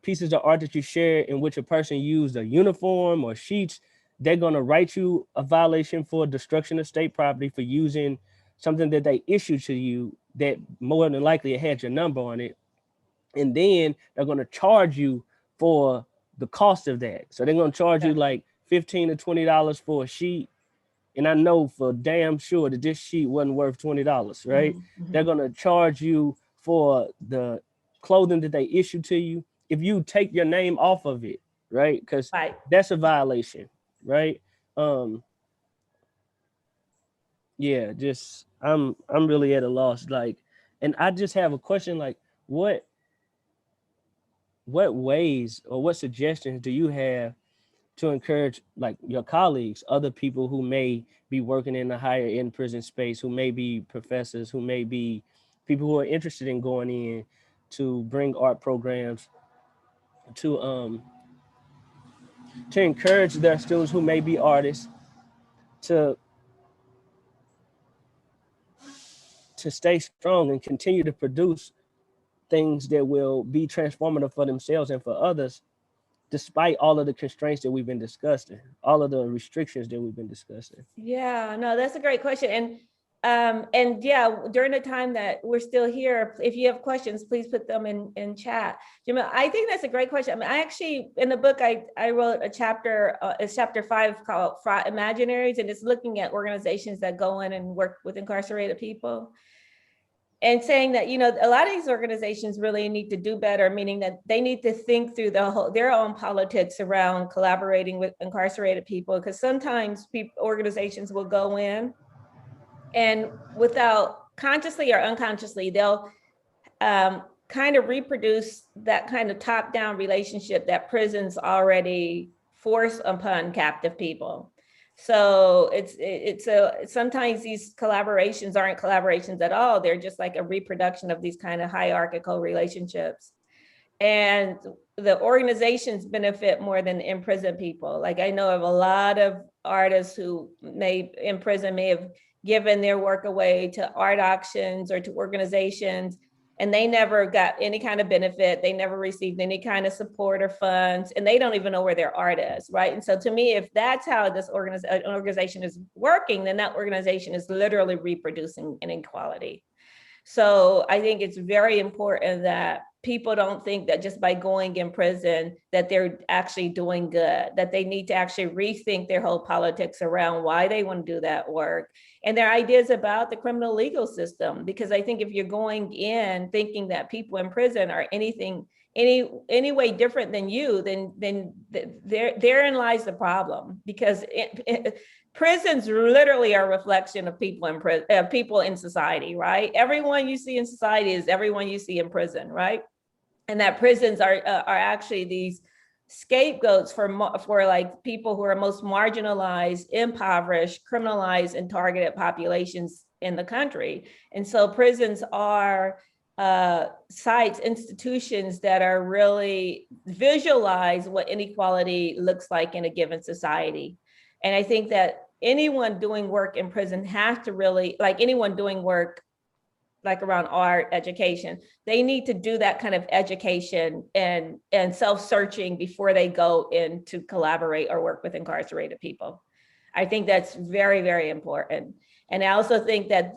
pieces of art that you share in which a person used a uniform or sheets. They're going to write you a violation for destruction of state property for using something that they issued to you that more than likely had your number on it. And then they're going to charge you for the cost of that. So they're going to charge you like $15 to $20 for a sheet. And I know for damn sure that this sheet wasn't worth $20, right? They're going to charge you for the clothing that they issue to you if you take your name off of it, right? Because that's a violation, right? Yeah, just I'm really at a loss. Like, and I just have a question, like, what ways or what suggestions do you have to encourage like your colleagues, other people who may be working in the higher end prison space, who may be professors, who may be people who are interested in going in to bring art programs to encourage their students who may be artists to stay strong and continue to produce things that will be transformative for themselves and for others, despite all of the constraints that we've been discussing, all of the restrictions that we've been discussing? Yeah, no, that's a great question. And yeah, during the time that we're still here, if you have questions, please put them in chat. Jim, I think that's a great question. I mean, I actually, in the book, I wrote a chapter, it's chapter 5 called Fraud Imaginaries, and it's looking at organizations that go in and work with incarcerated people. And saying that, a lot of these organizations really need to do better, meaning that they need to think through their own politics around collaborating with incarcerated people, because sometimes organizations will go in and without consciously or unconsciously, they'll kind of reproduce that kind of top-down relationship that prisons already force upon captive people. So sometimes these collaborations aren't collaborations at all. They're just like a reproduction of these kind of hierarchical relationships. And the organizations benefit more than imprisoned people. Like I know of a lot of artists who in prison may have given their work away to art auctions or to organizations, and they never got any kind of benefit. They never received any kind of support or funds, and they don't even know where their art is, right? And so to me, if that's how this organization is working, then that organization is literally reproducing inequality. So I think it's very important that people don't think that just by going in prison that they're actually doing good, that they need to actually rethink their whole politics around why they want to do that work and their ideas about the criminal legal system. Because I think if you're going in thinking that people in prison are anything, any way different than you, then therein lies the problem. Because prisons literally are a reflection of people in prison, people in society, right? Everyone you see in society is everyone you see in prison, right? And that prisons are actually these scapegoats for like people who are most marginalized, impoverished, criminalized, and targeted populations in the country. And so prisons are sites, institutions that are really visualize what inequality looks like in a given society. And I think that anyone doing work in prison has to really, like anyone doing work like around art, education, they need to do that kind of education and self-searching before they go in to collaborate or work with incarcerated people. I think that's very, very important. And I also think that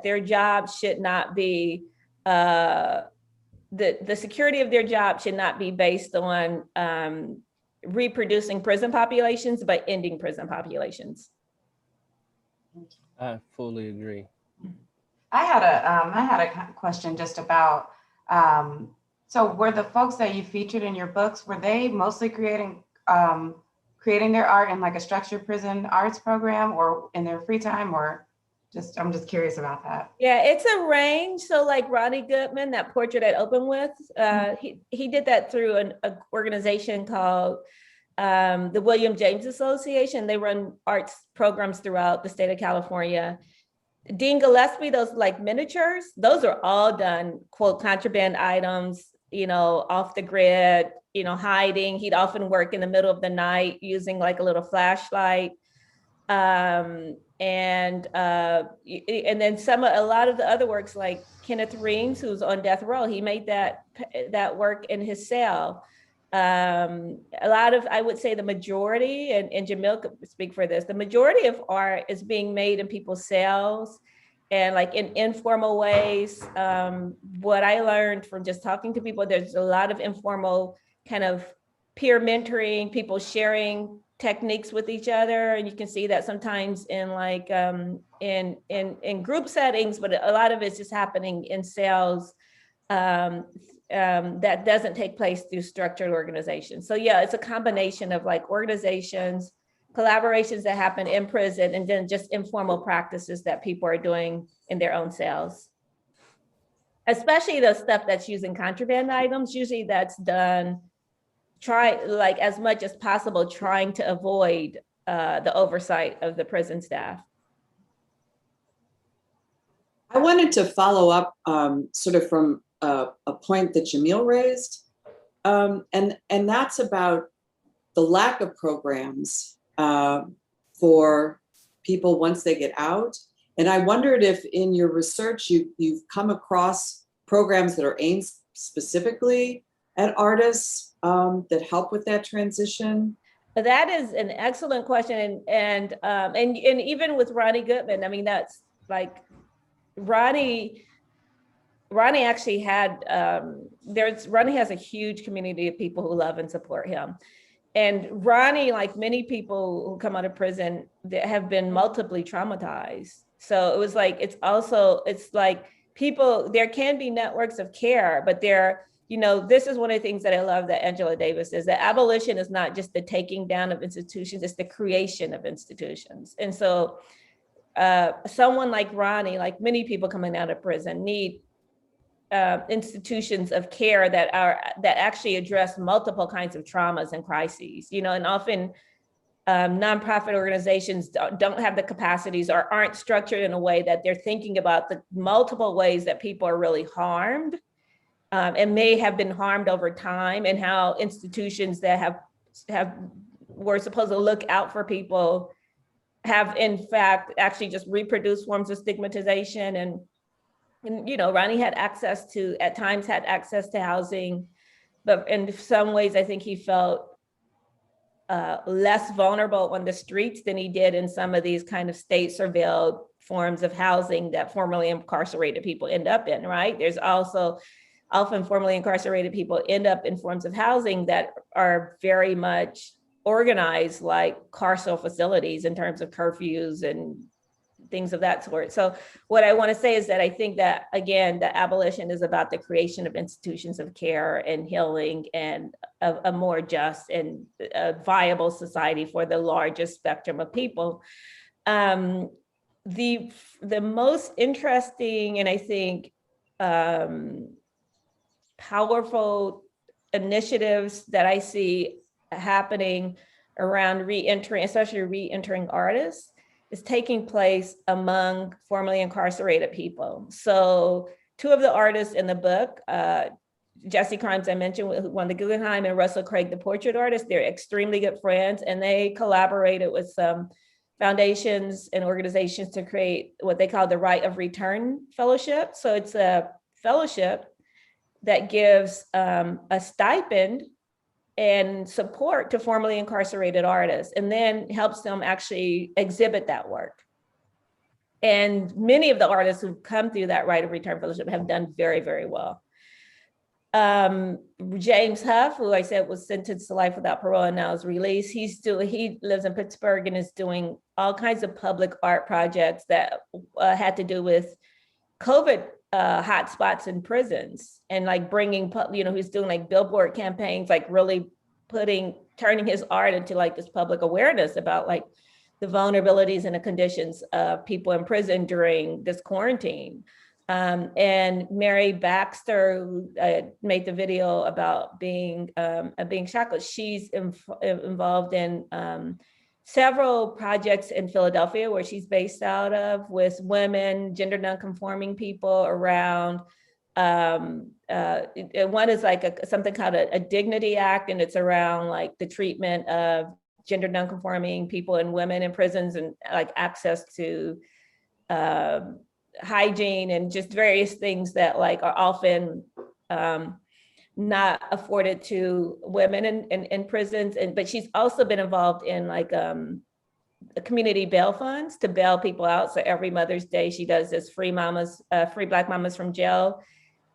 their job should not be, the security of their job should not be based on reproducing prison populations, but ending prison populations. I fully agree. I had a question just about, so were the folks that you featured in your books, were they mostly creating their art in like a structured prison arts program or in their free time, or just, I'm just curious about that. Yeah, it's a range. So like Ronnie Goodman, that portrait at Open With, he did that through an organization called the William James Association. They run arts programs throughout the state of California. Dean Gillespie, those like miniatures, those are all done, quote, contraband items, you know, off the grid, you know, hiding. He'd often work in the middle of the night using like a little flashlight. And then a lot of the other works, like Kenneth Reams, who's on death row, he made that work in his cell. A lot of, I would say the majority, and Jamil could speak for this, the majority of art is being made in people's cells and like in informal ways. What I learned from just talking to people, there's a lot of informal kind of peer mentoring, people sharing techniques with each other. And you can see that sometimes in like in group settings, but a lot of it's just happening in cells. That doesn't take place through structured organizations. So yeah, it's a combination of like organizations, collaborations that happen in prison, and then just informal practices that people are doing in their own cells. Especially the stuff that's using contraband items, usually that's done, like as much as possible, trying to avoid the oversight of the prison staff. I wanted to follow up sort of from a point that Jamil raised, and that's about the lack of programs for people once they get out. And I wondered if in your research you've come across programs that are aimed specifically at artists that help with that transition. That is an excellent question, and even with Ronnie Goodman, I mean, that's like Ronnie actually had, Ronnie has a huge community of people who love and support him. And Ronnie, like many people who come out of prison, that have been multiply traumatized. So it was like, it's like people, there can be networks of care, but this is one of the things that I love that Angela Davis is, that abolition is not just the taking down of institutions, it's the creation of institutions. And so someone like Ronnie, like many people coming out of prison, need institutions of care that actually address multiple kinds of traumas and crises, and often nonprofit organizations don't have the capacities or aren't structured in a way that they're thinking about the multiple ways that people are really harmed and may have been harmed over time, and how institutions that were supposed to look out for people have in fact actually just reproduced forms of stigmatization. And Ronnie had access to, at times had access to housing, but in some ways I think he felt less vulnerable on the streets than he did in some of these kind of state surveilled forms of housing that formerly incarcerated people end up in, right? There's also often formerly incarcerated people end up in forms of housing that are very much organized like carceral facilities in terms of curfews and things of that sort. So what I want to say is that I think that, again, the abolition is about the creation of institutions of care and healing and a more just and viable society for the largest spectrum of people. The most interesting and I think powerful initiatives that I see happening around re-entering, especially re-entering artists, is taking place among formerly incarcerated people. So two of the artists in the book, Jesse Crimes, I mentioned, who won the Guggenheim, and Russell Craig, the portrait artist, they're extremely good friends, and they collaborated with some foundations and organizations to create what they call the Right of Return Fellowship. So it's a fellowship that gives a stipend and support to formerly incarcerated artists, and then helps them actually exhibit that work. And many of the artists who've come through that Right of Return Fellowship have done very, very well. James Huff, who I said was sentenced to life without parole and now is released, he lives in Pittsburgh and is doing all kinds of public art projects that had to do with COVID hotspots in prisons, and like bringing, he's doing like billboard campaigns, like really turning his art into like this public awareness about like the vulnerabilities and the conditions of people in prison during this quarantine. And Mary Baxter, who made the video about being shackled, she's involved in several projects in Philadelphia, where she's based out of, with women, gender nonconforming people around. One is like something called a Dignity Act, and it's around like the treatment of gender nonconforming people and women in prisons, and like access to hygiene and just various things that like are often not afforded to women in prisons. But she's also been involved in like community bail funds to bail people out. So every Mother's Day, she does this Free Black Mamas from Jail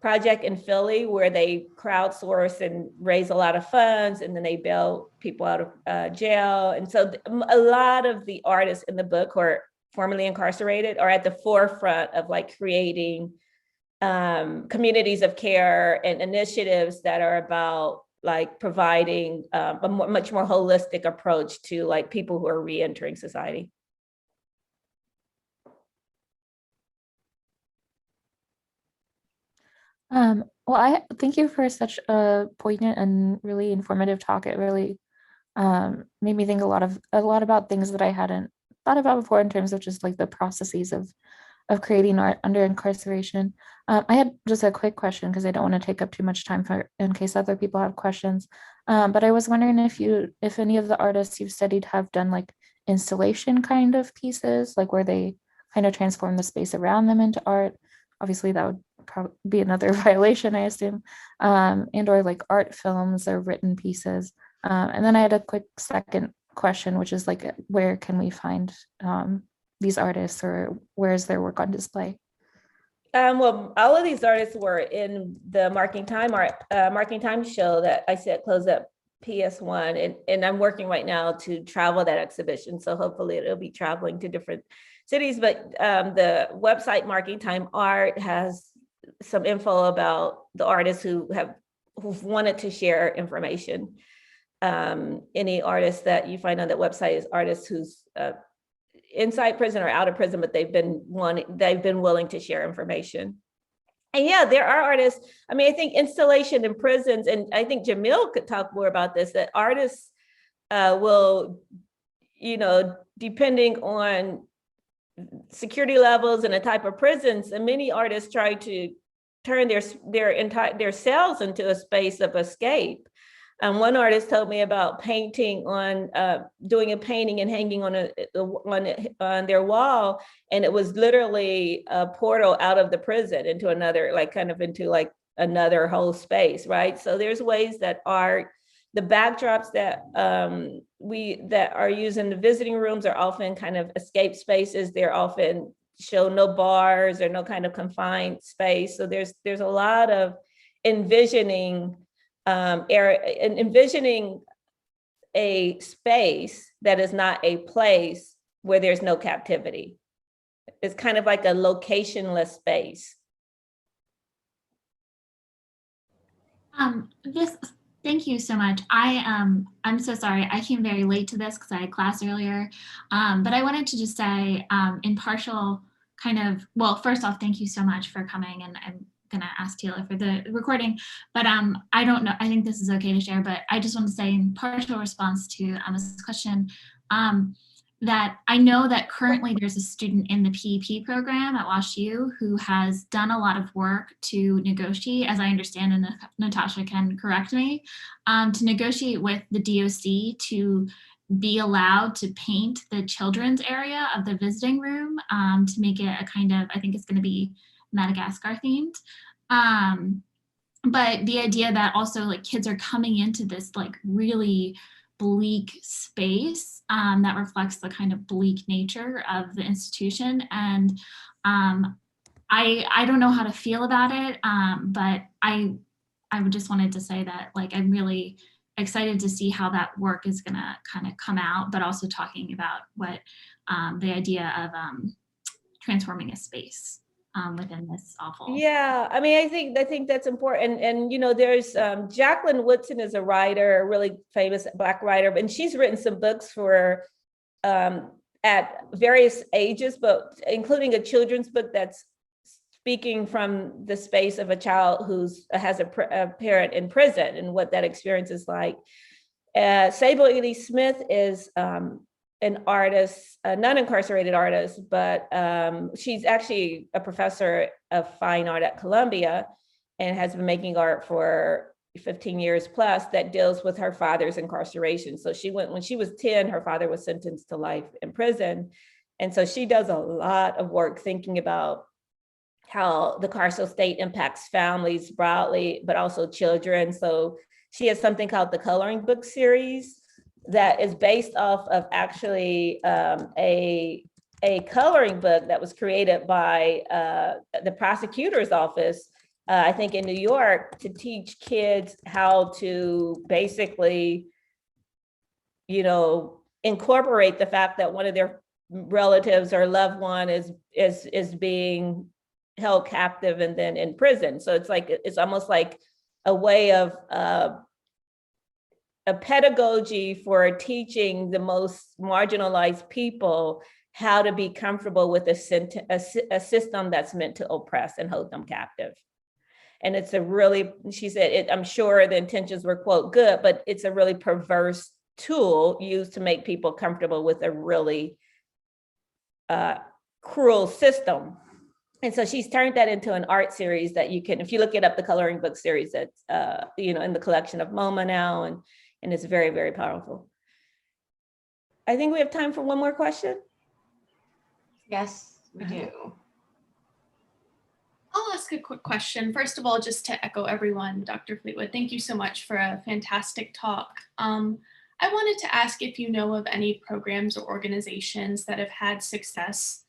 project in Philly, where they crowdsource and raise a lot of funds, and then they bail people out of jail. And so a lot of the artists in the book who are formerly incarcerated are at the forefront of like creating communities of care and initiatives that are about like providing a much more holistic approach to like people who are re-entering society. Well, I thank you for such a poignant and really informative talk. It really made me think a lot about things that I hadn't thought about before, in terms of just like the processes of creating art under incarceration. I had just a quick question, because I don't want to take up too much time in case other people have questions. But I was wondering if any of the artists you've studied have done like installation kind of pieces, like where they kind of transform the space around them into art. Obviously, that would probably be another violation, I assume, and or like art films or written pieces. And then I had a quick second question, which is like, where can we find these artists, or where is their work on display? Well, all of these artists were in the Marking Time show that I said closed up PS1, and I'm working right now to travel that exhibition. So hopefully it'll be traveling to different cities. But the website Marking Time Art has some info about the artists who've wanted to share information. Any artist that you find on that website is artists who's inside prison or out of prison, but they've been willing to share information. And yeah, there are artists. I mean, I think installation in prisons, and I think Jamil could talk more about this, that artists will, depending on security levels and the type of prisons, and many artists try to turn their cells into a space of escape. One artist told me about painting on, doing a painting and hanging on their wall, and it was literally a portal out of the prison into another, like kind of into like another whole space, right? So there's ways that art, the backdrops that that are used in the visiting rooms are often kind of escape spaces. They're often show no bars or no kind of confined space. So there's a lot of envisioning envisioning a space that is not a place where there's no captivity. It's kind of like a locationless space. Thank you so much. I'm so sorry. I came very late to this because I had class earlier. But I wanted to just say, impartial kind of, well, first off, thank you so much for coming, and I'm gonna ask Taylor for the recording, but I don't know, I think this is okay to share, but I just want to say in partial response to Emma's question, that I know that currently there's a student in the PEP program at WashU who has done a lot of work to negotiate, as I understand, and Natasha can correct me, to negotiate with the DOC to be allowed to paint the children's area of the visiting room, to make it a kind of, I think it's going to be Madagascar themed. But the idea that also like kids are coming into this like really bleak space that reflects the kind of bleak nature of the institution. And I don't know how to feel about it, but I just wanted to say that like I'm really excited to see how that work is gonna kind of come out, but also talking about what the idea of transforming a space within this awful. Yeah, I mean, I think that's important. And you know, there's Jacqueline Woodson is a writer, a really famous Black writer, and she's written some books for at various ages, but including a children's book that's speaking from the space of a child who's has a parent in prison and what that experience is like. Sable Ely Smith is an artist, a non-incarcerated artist, but she's actually a professor of fine art at Columbia and has been making art for 15 years plus that deals with her father's incarceration. So when she was 10, her father was sentenced to life in prison. And so she does a lot of work thinking about how the carceral state impacts families broadly, but also children. So she has something called the Coloring Book series that is based off of actually a coloring book that was created by the prosecutor's office, I think in New York, to teach kids how to basically, you know, incorporate the fact that one of their relatives or loved one is being held captive and then in prison. So it's like, it's almost like a way of a pedagogy for teaching the most marginalized people how to be comfortable with a system that's meant to oppress and hold them captive. And it's a really, she said, I'm sure the intentions were, quote, good, but it's a really perverse tool used to make people comfortable with a really cruel system. And so she's turned that into an art series that you can, if you look it up, the Coloring Book series that's you know, in the collection of MoMA now, and it's very, very powerful. I think we have time for one more question. Yes, we do. I'll ask a quick question. First of all, just to echo everyone, Dr. Fleetwood, thank you so much for a fantastic talk. I wanted to ask if you know of any programs or organizations that have had success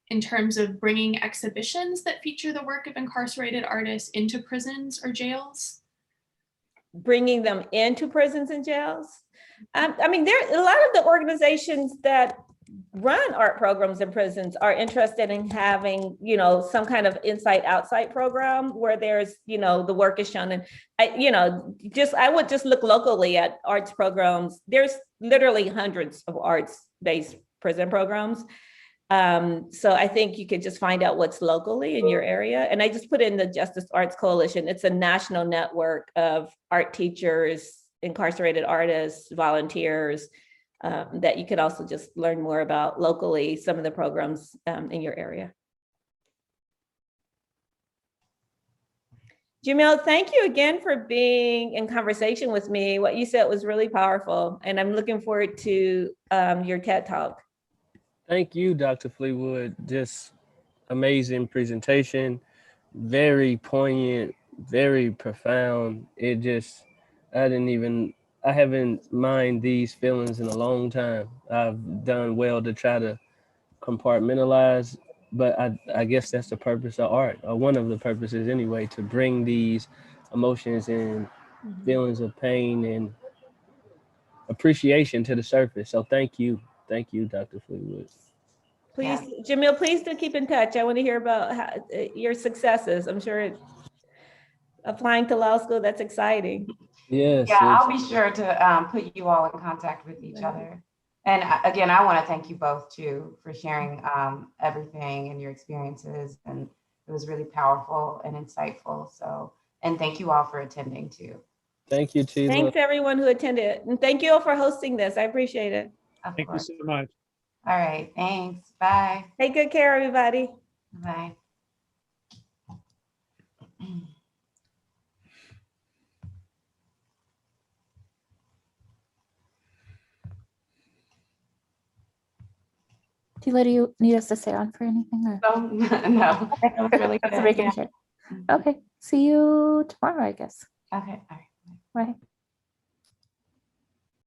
in terms of bringing exhibitions that feature the work of incarcerated artists into prisons or jails? Bringing them into prisons and jails. I mean, there a lot of the organizations that run art programs in prisons are interested in having, you know, some kind of inside outside program where there's, you know, the work is shown. And I would just look locally at arts programs. There's literally hundreds of arts-based prison programs. So I think you could just find out what's locally in your area. And I just put in the Justice Arts Coalition. It's a national network of art teachers, incarcerated artists, volunteers, that you could also just learn more about locally, some of the programs in your area. Jamil, thank you again for being in conversation with me. What you said was really powerful, and I'm looking forward to your TED Talk. Thank you, Dr. Fleetwood. Just amazing presentation, very poignant, very profound. I haven't mind these feelings in a long time. I've done well to try to compartmentalize, but I guess that's the purpose of art, or one of the purposes anyway, to bring these emotions and feelings of pain and appreciation to the surface. So thank you, Dr. Fleetwood. Please, Jamil, please do keep in touch. I want to hear about your successes. I'm sure applying to law school, that's exciting. Yes. Yeah, I'll be sure to put you all in contact with each other. And again, I want to thank you both too for sharing everything and your experiences. And it was really powerful and insightful. So, and thank you all for attending too. Thank you, Sheila. Thanks everyone who attended. And thank you all for hosting this. I appreciate it. Thank you so much. All right, thanks. Bye. Take good care, everybody. Bye. Tila, do you need us to stay on for anything? Or? No, no. That was really That's good. making sure. Okay. See you tomorrow, I guess. Okay. All right. Bye.